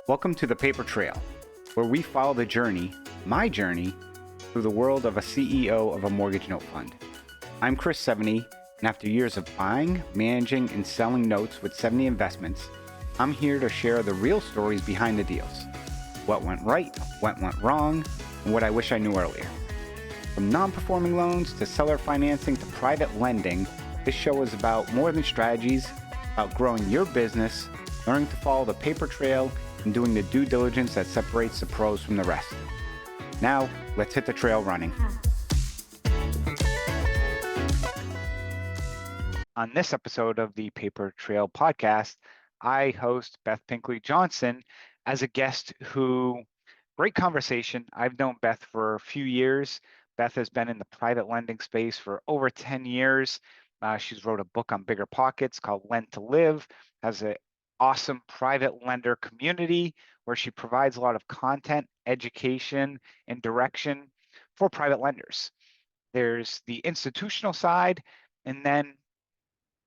Welcome to the Paper Trail, where we follow the journey, my journey, through the world of a CEO of a mortgage note fund. I'm Chris 70, and after years of buying, managing, and selling notes with 70 investments, I'm here to share the real stories behind the deals. What went right, what went wrong, and what I wish I knew earlier. From non-performing loans to seller financing to private lending, this show is about more than strategies, about growing your business, learning to follow the paper trail, and doing the due diligence that separates the pros from the rest. Now, let's hit the trail running. On this episode of the Paper Trail podcast, I host Beth Johnson as a guest who, great conversation. I've known Beth for a few years. Beth has been in the private lending space for over 10 years. She's wrote a book on bigger pockets called Lend to Live, has an awesome private lender community where she provides a lot of content, education, and direction for private lenders. There's the institutional side, and then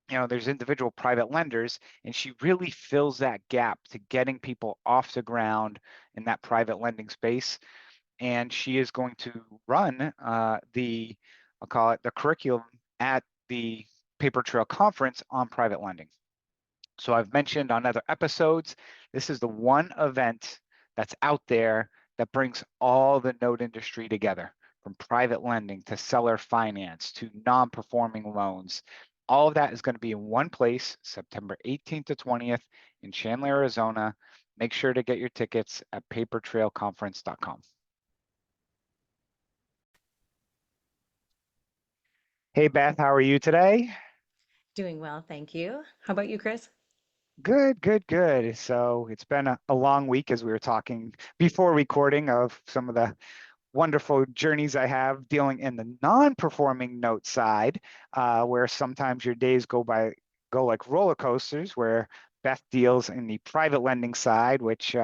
there's individual private lenders, and she really fills that gap to getting people off the ground in that private lending space. And she is going to run I'll call it the curriculum at the Paper Trail Conference on private lending. So I've mentioned on other episodes, this is the one event that's out there that brings all the note industry together, from private lending to seller finance to non-performing loans. All of that is going to be in one place, September 18th to 20th in Chandler, Arizona. Make sure to get your tickets at papertrailconference.com. Hey, Beth, how are you today? Doing well, thank you. How about you, Chris? Good, good, good. So it's been a long week, as we were talking before recording, of some of the wonderful journeys I have dealing in the non-performing note side, where sometimes your days go like roller coasters, where Beth deals in the private lending side, which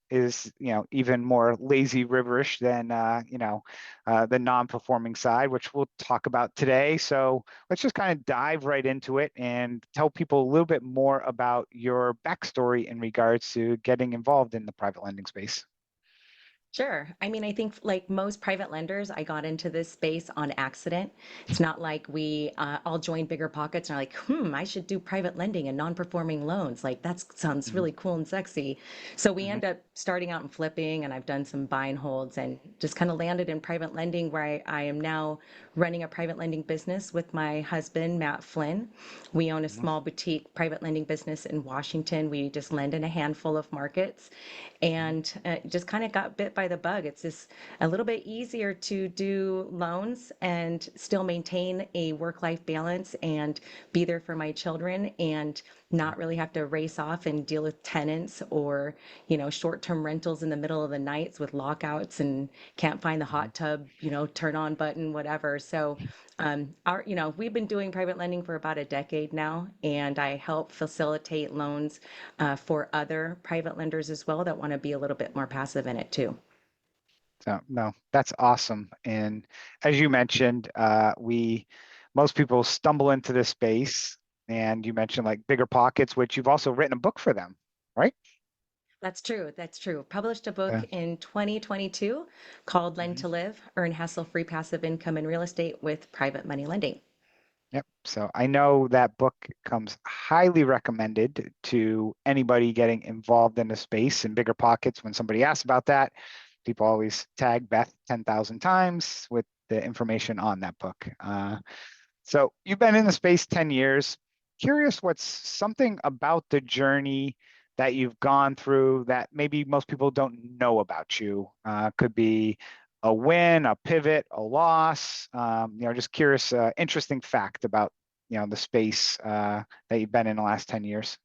is even more lazy riverish than the non-performing side, which we'll talk about today. So let's just kind of dive right into it and tell people a little bit more about your backstory in regards to getting involved in the private lending space. Sure. I mean, I think like most private lenders, I got into this space on accident. It's not like we all joined Bigger Pockets and are like, I should do private lending and non-performing loans. Like that sounds Mhm, really cool and sexy. So we mhm, end up starting out in flipping, and I've done some buy and holds and just kind of landed in private lending, where I am now running a private lending business with my husband, Matt Flynn. We own a mhm. small boutique private lending business in Washington. We just lend in a handful of markets, and just kind of got bit by the bug. It's just a little bit easier to do loans and still maintain a work-life balance and be there for my children, and not really have to race off and deal with tenants or short-term rentals in the middle of the nights with lockouts and can't find the Mhm. hot tub turn on button, whatever. So we've been doing private lending for about a decade now, and I help facilitate loans for other private lenders as well that want to be a little bit more passive in it too. So no, that's awesome. And as you mentioned, most people stumble into this space, and you mentioned like Bigger Pockets, which you've also written a book for them, right? That's true. That's true. Published a book Yeah. in 2022 called Lend Mhm. to Live: Earn Hassle-Free Passive Income in Real Estate with Private Money Lending. Yep. So I know that book comes highly recommended to anybody getting involved in the space. And Bigger Pockets, when somebody asks about that, people always tag Beth 10,000 times with the information on that book. So you've been in the space 10 years. Curious what's something about the journey that you've gone through that maybe most people don't know about you. Could be a win, a pivot, a loss. Just curious, interesting fact about, the space that you've been in the last 10 years.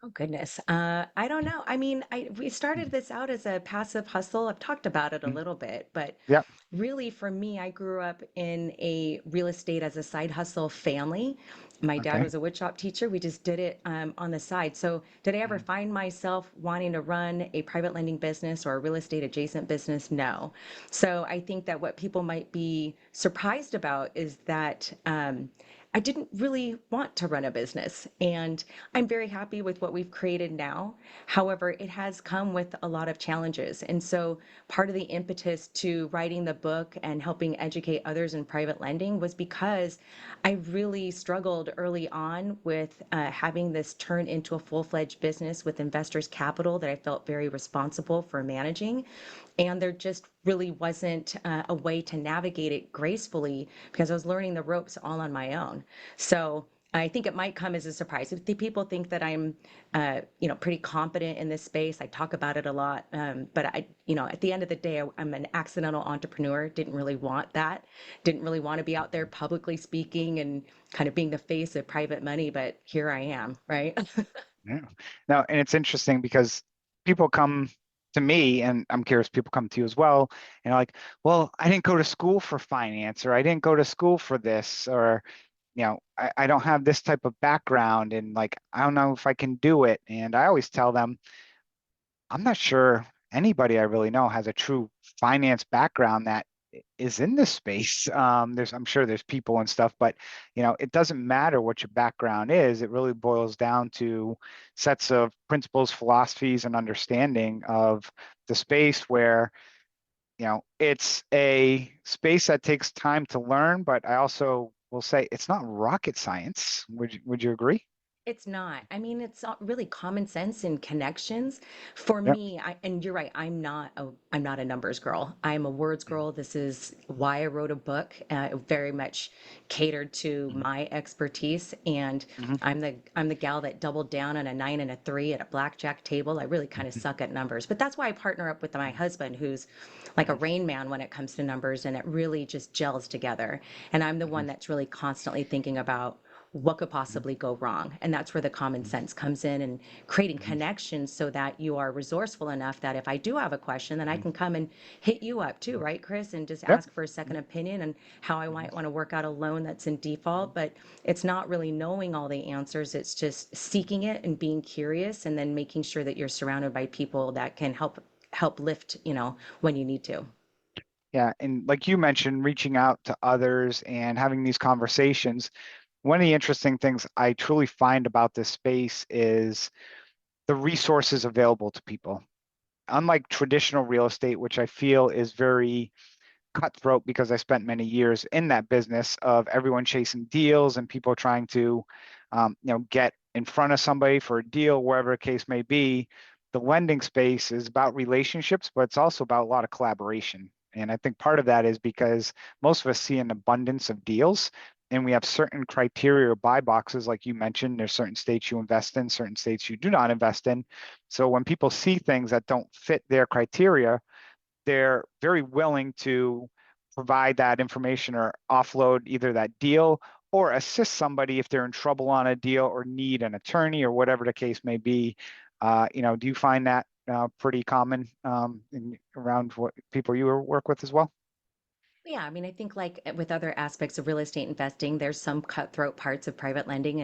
Oh goodness. I don't know. I mean, we started this out as a passive hustle. I've talked about it a Mhm. little bit, but Yep. really for me, I grew up in a real estate as a side hustle family. My dad Okay. was a woodshop teacher. We just did it on the side. So did I ever Mhm. find myself wanting to run a private lending business or a real estate adjacent business? No. So I think that what people might be surprised about is that I didn't really want to run a business. And I'm very happy with what we've created now. However, it has come with a lot of challenges. And so part of the impetus to writing the book and helping educate others in private lending was because I really struggled early on with having this turn into a full-fledged business with investors' capital that I felt very responsible for managing. And there just really wasn't a way to navigate it gracefully because I was learning the ropes all on my own. So I think it might come as a surprise. If the people think that I'm, pretty competent in this space, I talk about it a lot. But at the end of the day, I'm an accidental entrepreneur. Didn't really want that. Didn't really want to be out there publicly speaking and kind of being the face of private money. But here I am, right? Yeah. Now, and it's interesting because people come to me, and I'm curious, people come to you as well, and like, well, I didn't go to school for finance, or I didn't go to school for this, or I don't have this type of background, and like, I don't know if I can do it. And I always tell them, I'm not sure anybody I really know has a true finance background that is in this space. I'm sure there's people and stuff, but it doesn't matter what your background is. It really boils down to sets of principles, philosophies, and understanding of the space where, it's a space that takes time to learn, but I also will say it's not rocket science. Would you agree? It's not. I mean, it's not really common sense and connections. For Yep. me, and you're right, I'm not a numbers girl. I'm a words girl. This is why I wrote a book, very much catered to Mhm. my expertise. And Mhm. I'm the gal that doubled down on a 9 and a 3 at a blackjack table. I really kind of Mhm. suck at numbers, but that's why I partner up with my husband, who's like a Mhm. rain man when it comes to numbers, and it really just gels together. And I'm the Mhm. one that's really constantly thinking about what could Mhm. possibly go wrong. And that's where the common sense comes in, and creating Mhm. connections so that you are resourceful enough that if I do have a question, then I Mhm. can come and hit you up too, Mhm. right, Chris? And just Yep. ask for a second opinion and how I Mhm. might want to work out a loan that's in Mhm. default. But it's not really knowing all the answers. It's just seeking it and being curious, and then making sure that you're surrounded by people that can help lift, when you need to. Yeah, and like you mentioned, reaching out to others and having these conversations. One of the interesting things I truly find about this space is the resources available to people. Unlike traditional real estate, which I feel is very cutthroat because I spent many years in that business of everyone chasing deals and people trying to, get in front of somebody for a deal, wherever the case may be. The lending space is about relationships, but it's also about a lot of collaboration. And I think part of that is because most of us see an abundance of deals and we have certain criteria or buy boxes, like you mentioned. There's certain states you invest in, certain states you do not invest in. So when people see things that don't fit their criteria, they're very willing to provide that information or offload either that deal or assist somebody if they're in trouble on a deal or need an attorney or whatever the case may be. Do you find that pretty common around what people you work with as well? Yeah, I mean, I think like with other aspects of real estate investing, there's some cutthroat parts of private lending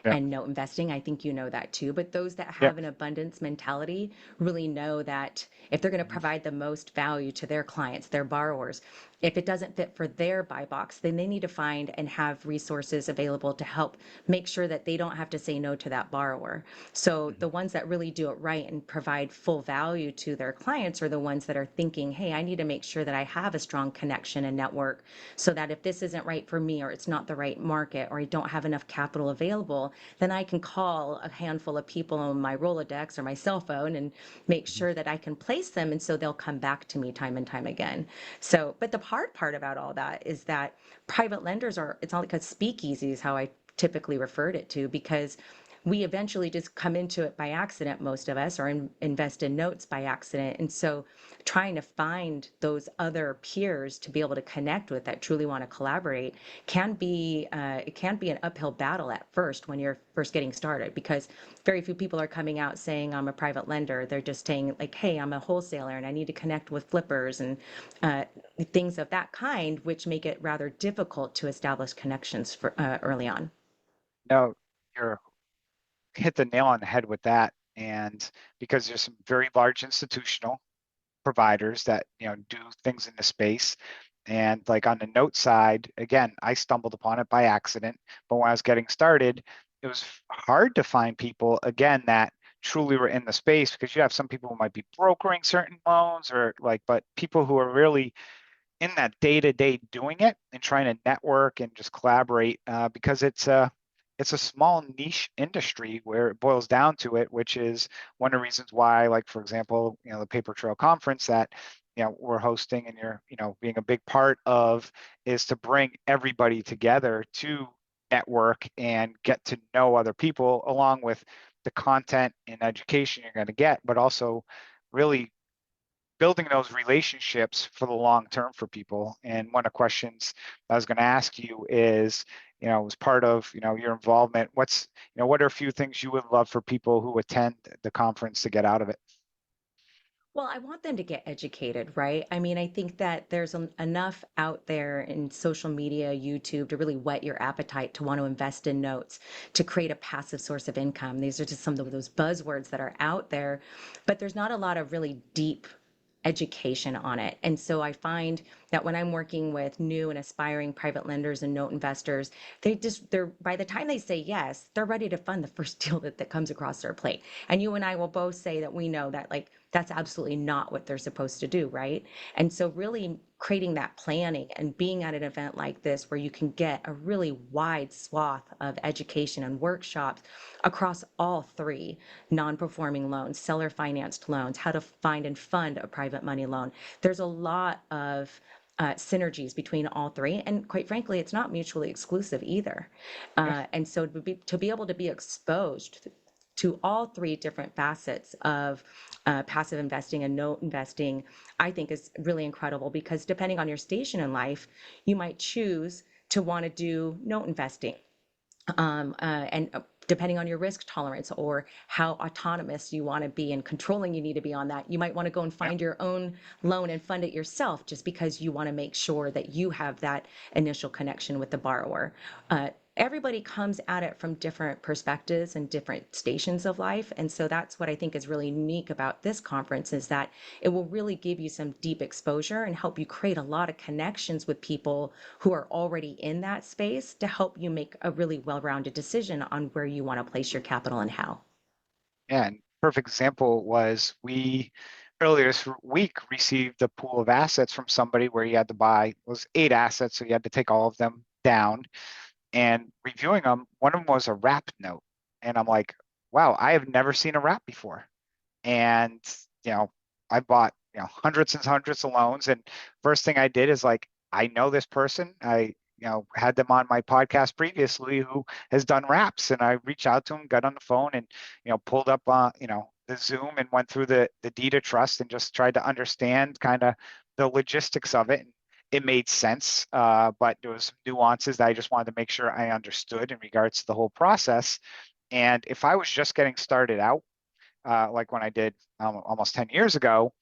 Yeah. and note investing. I think you know that too. But those that Yep. have an abundance mentality really know that if they're going to Mhm. provide the most value to their clients, their borrowers, if it doesn't fit for their buy box, then they need to find and have resources available to help make sure that they don't have to say no to that borrower. So the Mhm. ones that really do it right and provide full value to their clients are the ones that are thinking, hey, I need to make sure that I have a strong connection and network so that if this isn't right for me or it's not the right market or I don't have enough capital available, then I can call a handful of people on my Rolodex or my cell phone and make Mhm. sure that I can place them. And so they'll come back to me time and time again. So, but the hard part about all that is that private lenders are, it's not like a speakeasy is how I typically referred it to, because we eventually just come into it by accident, most of us, or invest in notes by accident. And so trying to find those other peers to be able to connect with that truly want to collaborate it can be an uphill battle at first when you're first getting started, because very few people are coming out saying I'm a private lender. They're just saying like, hey, I'm a wholesaler and I need to connect with flippers and uh, things of that kind, which make it rather difficult to establish connections for early on. No, you're hit the nail on the head with that. And because there's some very large institutional providers that do things in the space. And like on the note side, again, I stumbled upon it by accident. But when I was getting started, it was hard to find people, again, that truly were in the space because you have some people who might be brokering certain loans or like, but people who are really in that day to day doing it and trying to network and just collaborate because it's a small niche industry where it boils down to it, which is one of the reasons why, like for example, the Paper Trail Conference that we're hosting and you're being a big part of is to bring everybody together to network and get to know other people along with the content and education you're going to get, but also really building those relationships for the long term for people. And one of the questions I was going to ask you is, as part of, your involvement, what are a few things you would love for people who attend the conference to get out of it? Well, I want them to get educated, right? I mean, I think that there's enough out there in social media, YouTube, to really whet your appetite to want to invest in notes, to create a passive source of income. These are just some of those buzzwords that are out there, but there's not a lot of really deep education on it. And so I find that when I'm working with new and aspiring private lenders and note investors, they're by the time they say yes, they're ready to fund the first deal that comes across their plate. And you and I will both say that we know that like that's absolutely not what they're supposed to do, right? And so really creating that planning and being at an event like this where you can get a really wide swath of education and workshops across all three: non-performing loans, seller financed loans, how to find and fund a private money loan. There's a lot of synergies between all three. And quite frankly, it's not mutually exclusive either. Yeah. And so to be able to be exposed to all three different facets of passive investing and note investing, I think is really incredible because depending on your station in life, you might choose to want to do note investing and depending on your risk tolerance or how autonomous you want to be and controlling you need to be on that, you might want to go and Yeah. find your own loan and fund it yourself just because you want to make sure that you have that initial connection with the borrower. Everybody comes at it from different perspectives and different stations of life. And so that's what I think is really unique about this conference is that it will really give you some deep exposure and help you create a lot of connections with people who are already in that space to help you make a really well-rounded decision on where you want to place your capital and how. Yeah, and perfect example was we earlier this week received a pool of assets from somebody where you had to buy, it was 8 assets, so you had to take all of them down. And reviewing them, one of them was a wrap note. And I'm like, wow, I have never seen a wrap before. And, you know, I bought, hundreds and hundreds of loans. And first thing I did is like, I know this person. I, had them on my podcast previously who has done wraps. And I reached out to him, got on the phone and, pulled up, the Zoom and went through the deed of trust and just tried to understand kind of the logistics of it. And it made sense, but there was some nuances that I just wanted to make sure I understood in regards to the whole process. And if I was just getting started out, like when I did almost 10 years ago,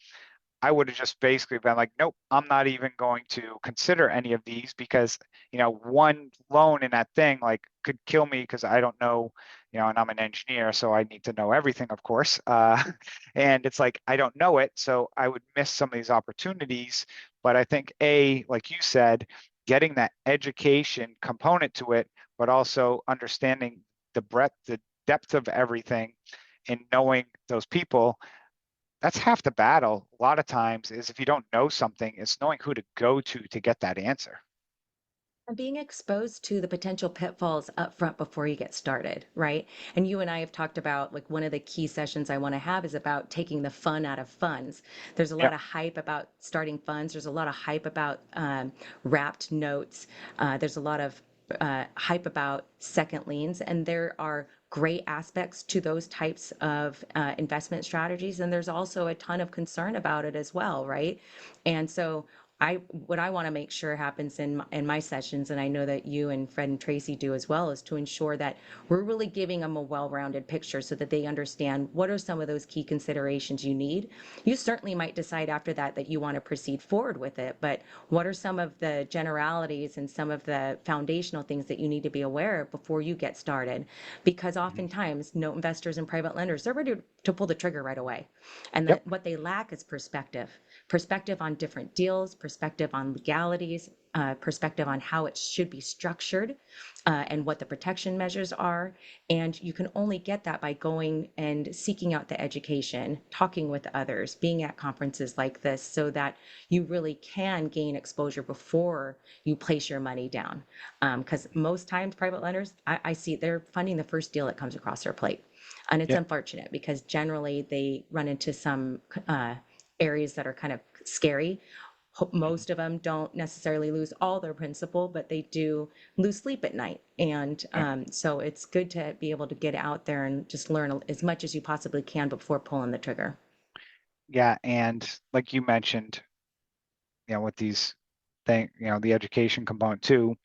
I would have just basically been like, nope, I'm not even going to consider any of these because, one loan in that thing like could kill me because I don't know, and I'm an engineer, so I need to know everything, of course. And it's like, I don't know it. So I would miss some of these opportunities. But I think, like you said, getting that education component to it, but also understanding the breadth, the depth of everything and knowing those people, that's half the battle. A lot of times is if you don't know something, it's knowing who to go to get that answer. And being exposed to the potential pitfalls up front before you get started, right? And you and I have talked about like one of the key sessions I want to have is about taking the fun out of funds. There's a lot Yep. of hype about starting funds. There's a lot of hype about wrapped notes. There's a lot of hype about second liens, and there are great aspects to those types of investment strategies. And there's also a ton of concern about it as well, right? And so what I want to make sure happens in my sessions, and I know that you and Fred and Tracy do as well, is to ensure that we're really giving them a well-rounded picture so that they understand what are some of those key considerations you need. You certainly might decide after that that you want to proceed forward with it, but what are some of the generalities and some of the foundational things that you need to be aware of before you get started? Because Mhm. oftentimes, note investors and private lenders, they're ready to pull the trigger right away. And Yep. that what they lack is perspective on different deals, perspective on legalities, perspective on how it should be structured, and what the protection measures are. And you can only get that by going and seeking out the education, talking with others, being at conferences like this, so that you really can gain exposure before you place your money down. Because most times private lenders, I see they're funding the first deal that comes across their plate. And it's Yeah. unfortunate because generally they run into some areas that are kind of scary. Mhm. Most of them don't necessarily lose all their principal, but they do lose sleep at night. And Yeah. so it's good to be able to get out there and just learn as much as you possibly can before pulling the trigger. Yeah, and like you mentioned, with these thing, the education component too,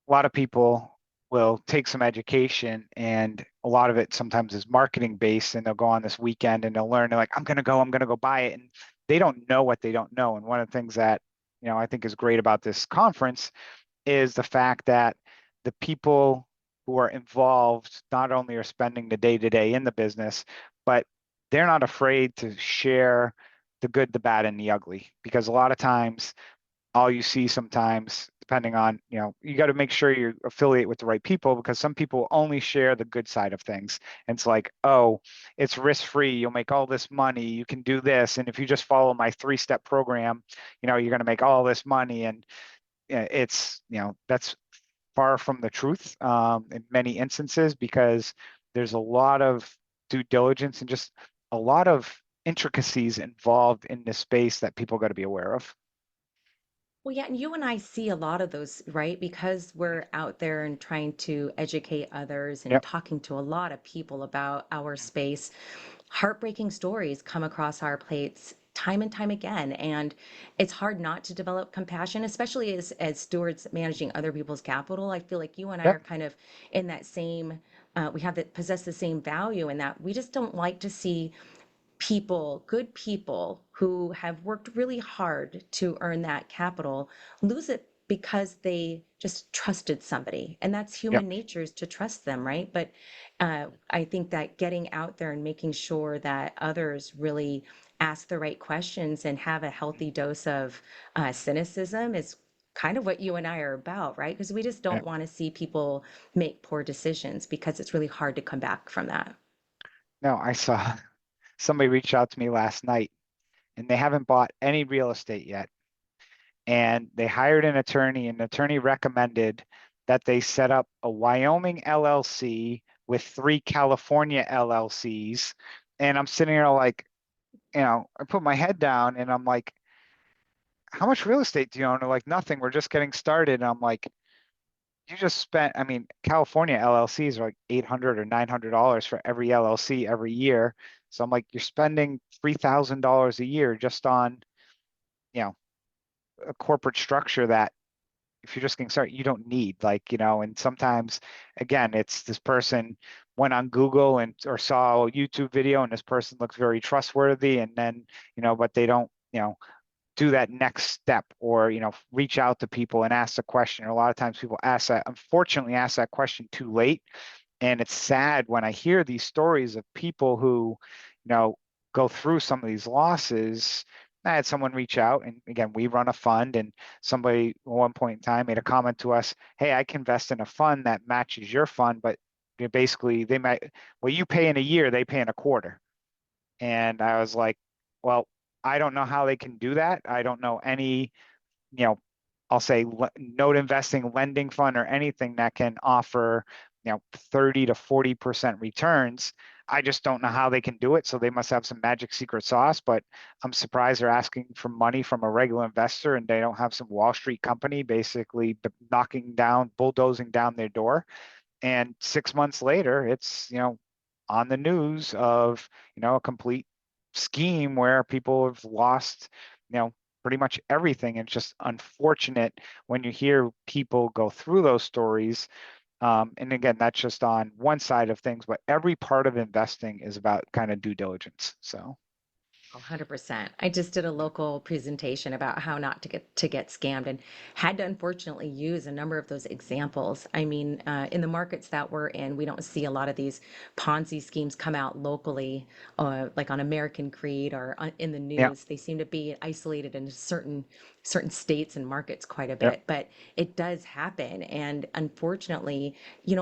a lot of people will take some education and a lot of it sometimes is marketing based and they'll go on this weekend and they'll learn, they're like, I'm gonna go buy it. And they don't know what they don't know. And one of the things that, I think is great about this conference is the fact that the people who are involved not only are spending the day to day in the business, but they're not afraid to share the good, the bad, and the ugly. Because a lot of times, all you see sometimes, depending on, you got to make sure you affiliate with the right people because some people only share the good side of things. And it's like, oh, it's risk free. You'll make all this money. You can do this. And if you just follow my 3-step program, you're going to make all this money. And it's that's far from the truth in many instances because there's a lot of due diligence and just a lot of intricacies involved in this space that people got to be aware of. Well, yeah, and you and I see a lot of those, right? Because Mhm. we're out there and trying to educate others and Yep. talking to a lot of people about our Mhm. space. Heartbreaking stories come across our plates time and time again, and it's hard not to develop compassion, especially as stewards managing other people's capital. I feel like you and I Yep. are kind of in that same, we have that possess the same value in that we just don't like to see people, good people who have worked really hard to earn that capital, lose it because they just trusted somebody. And that's Yep. human nature, is to trust them, right? But I think that getting out there and making sure that others really ask the right questions and have a healthy dose of cynicism is kind of what you and I are about, right? Because we just don't Yep. want to see people make poor decisions because it's really hard to come back from that. No, I saw somebody reach out to me last night and they haven't bought any real estate yet. And they hired an attorney, and the attorney recommended that they set up a Wyoming LLC with 3 California LLCs. And I'm sitting here like, I put my head down and I'm like, how much real estate do you own? They're like, nothing. We're just getting started. And I'm like, you just spent, I mean, California LLCs are like $800 or $900 for every LLC every year. So I'm like, you're spending $3,000 a year just on, you know, a corporate structure that if you're just getting started, you don't need and sometimes again, it's this person went on Google and or saw a YouTube video and this person looks very trustworthy and then, but they don't, do that next step or, reach out to people and ask a question. A lot of times people unfortunately ask that question too late. And it's sad when I hear these stories of people who, you know, go through some of these losses. I had someone reach out, and again, we run a fund, and somebody at one point in time made a comment to us, "Hey, I can invest in a fund that matches your fund, but basically they might what you pay in a year, they pay in a quarter." And I was like, "Well, I don't know how they can do that. I don't know any, you know, I'll say note investing lending fund or anything that can offer, 30 to 40% returns. I just don't know how they can do it. So they must have some magic secret sauce, but I'm surprised they're asking for money from a regular investor and they don't have some Wall Street company basically knocking down, bulldozing down their door. And 6 months later, it's, on the news of, a complete scheme where people have lost, pretty much everything. It's just unfortunate when you hear people go through those stories. And again, that's just on one side of things, but every part of investing is about kind of due diligence. So, 100%. I just did a local presentation about how not to get scammed, and had to unfortunately use a number of those examples. I mean, in the markets that we're in, we don't see a lot of these Ponzi schemes come out locally, like on American Creed or in the Yeah. news. They seem to be isolated in certain states and markets quite a Yep. bit, but it does happen. And unfortunately,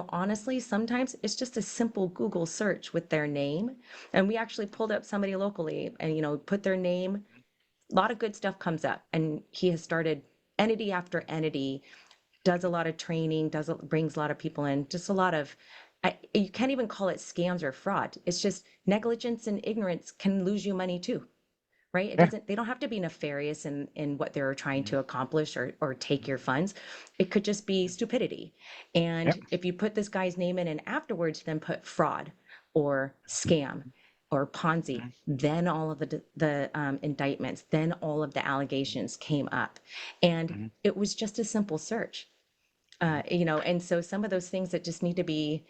honestly, sometimes it's just a simple Google search with their name. And we actually pulled up somebody locally and, put their name. A lot of good stuff comes up. And he has started entity after entity, does a lot of training, brings a lot of people in, just a lot of, you can't even call it scams or fraud. It's just negligence and ignorance can lose you money too, right? Yeah. They don't have to be nefarious in what they're trying Mhm. to accomplish or take your funds. It could just be stupidity. Yep. And if you put this guy's name in and afterwards then put fraud or scam or Ponzi, Mhm. then all of the indictments, then all of the allegations came up. And Mhm. it was just a simple search. And so some of those things that just need to be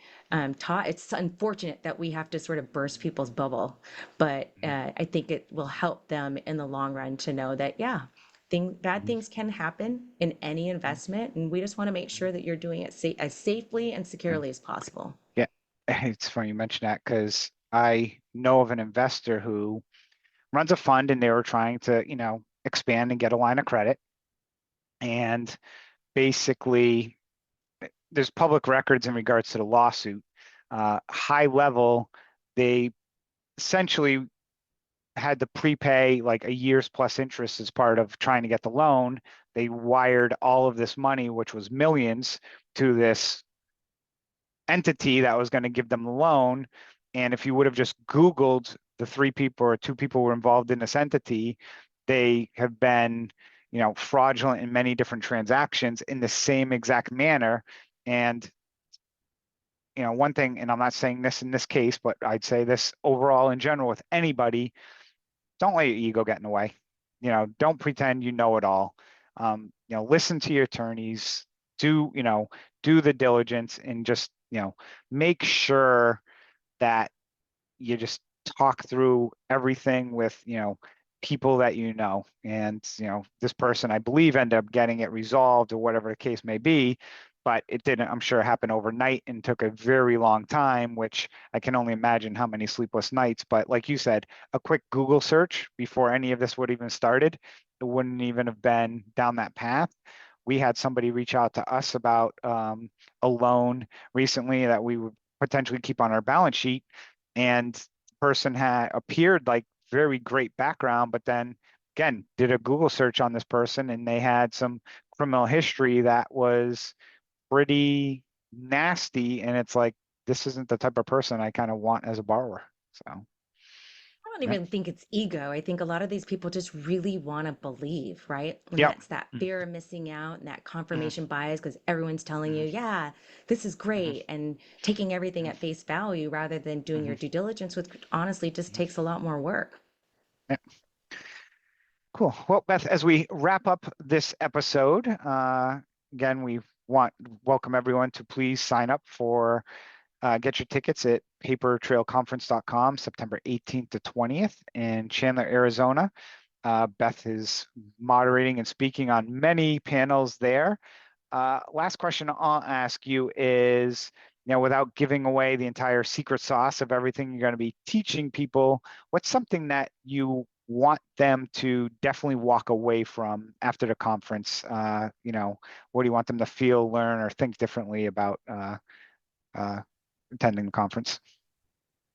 taught, it's unfortunate that we have to sort of burst people's bubble, but I think it will help them in the long run to know that, yeah, bad Mhm. things can happen in any Mhm. investment, and we just want to make sure that you're doing it as safely and Mhm. securely as possible. Yeah. It's funny you mention that because I know of an investor who runs a fund and they were trying to, expand and get a line of credit. And basically, there's public records in regards to the lawsuit. High level, they essentially had to prepay like a year's plus interest as part of trying to get the loan. They wired all of this money, which was millions, to this entity that was going to give them the loan. And if you would have just Googled the three people or two people who were involved in this entity, they have been, fraudulent in many different transactions in the same exact manner. And, one thing, and I'm not saying this in this case, but I'd say this overall in general with anybody, don't let your ego get in the way. Don't pretend you know it all. Listen to your attorneys, do, do the diligence and just, make sure that you just talk through everything with, people that you know. And, this person, I believe, ended up getting it resolved or whatever the case may be, but it didn't, I'm sure, happen overnight and took a very long time, which I can only imagine how many sleepless nights. But like you said, a quick Google search before any of this would even started, it wouldn't even have been down that path. We had somebody reach out to us about a loan recently that we would potentially keep on our balance sheet. And the person had appeared like very great background, but then again, did a Google search on this person and they had some criminal history that was pretty nasty. And it's like, this isn't the type of person I kind of want as a borrower. So, I don't yeah. even think it's ego. I think a lot of these people just really want to believe, right? And Yep. that's that Mhm. fear of missing out and that Mhm. confirmation bias because everyone's telling Mhm. you, yeah, this is Mhm. great. And taking everything at face value rather than doing your Mhm. due diligence, which honestly just Mhm. takes a lot more work. Yeah. Cool. Well, Beth, as we wrap up this episode, again, we want welcome everyone to please sign up for get your tickets at papertrailconference.com, September 18th to 20th in Chandler, Arizona. Beth is moderating and speaking on many panels there. Last question I'll ask you is, without giving away the entire secret sauce of everything you're going to be teaching people, what's something that you want them to definitely walk away from after the conference? What do you want them to feel, learn, or think differently about uh, attending the conference?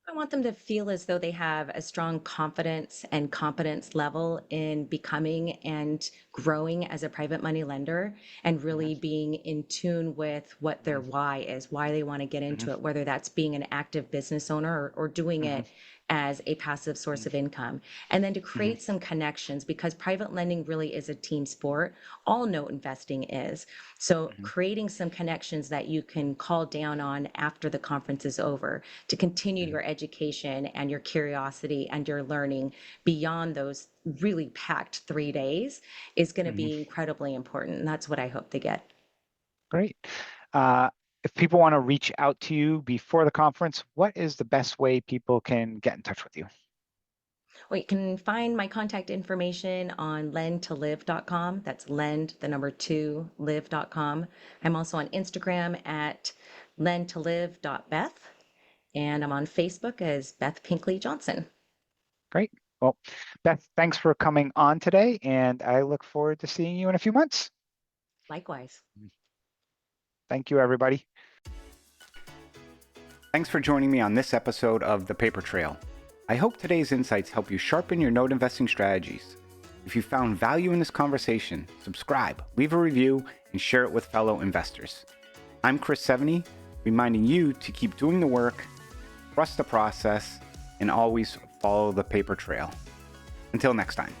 I want them to feel as though they have a strong confidence and competence level in becoming and growing as a private money lender and Mhm. really being in tune with what their Mhm. why is, why they want to get Mhm. into it, whether that's being an active business owner or doing Mhm. it as a passive source Mhm. of income. And then to Mhm. create some connections because private lending really is a team sport. All note investing is. So Mhm. creating some connections that you can call down on after the conference is over to continue Mhm. your education and your curiosity and your learning beyond those really packed 3 days is going to Mhm. be incredibly important. And that's what I hope to get. Great. Uh, if people want to reach out to you before the conference, what is the best way people can get in touch with you? Well, you can find my contact information on lendtolive.com. That's lend, the number two, live.com. I'm also on Instagram at lendtolive.beth, and I'm on Facebook as Beth Pinkley Johnson. Great. Well, Beth, thanks for coming on today, and I look forward to seeing you in a few months. Likewise. Thank you, everybody. Thanks for joining me on this episode of The Paper Trail. I hope today's insights help you sharpen your note investing strategies. If you found value in this conversation, subscribe, leave a review, and share it with fellow investors. I'm Chris Seveny, reminding you to keep doing the work, trust the process, and always follow the paper trail. Until next time.